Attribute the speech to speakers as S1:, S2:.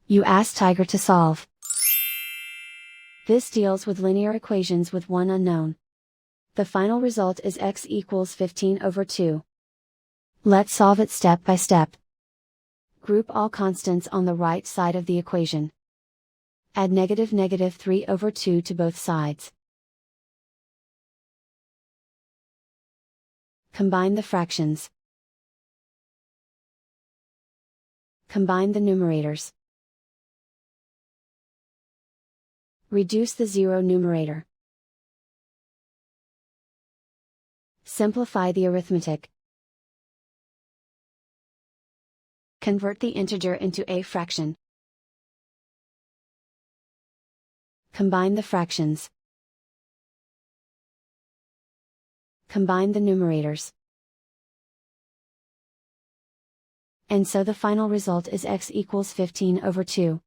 S1: You ask Tiger to solve. This deals with linear equations with one unknown. The final result is x equals 15/2. Let's solve it step by step. Group all constants on the right side of the equation. Add -3/2 to both sides. Combine the fractions. Combine the numerators. Reduce the zero numerator. Simplify the arithmetic. Convert the integer into a fraction. Combine the fractions. Combine the numerators. And so the final result is x equals 15/2.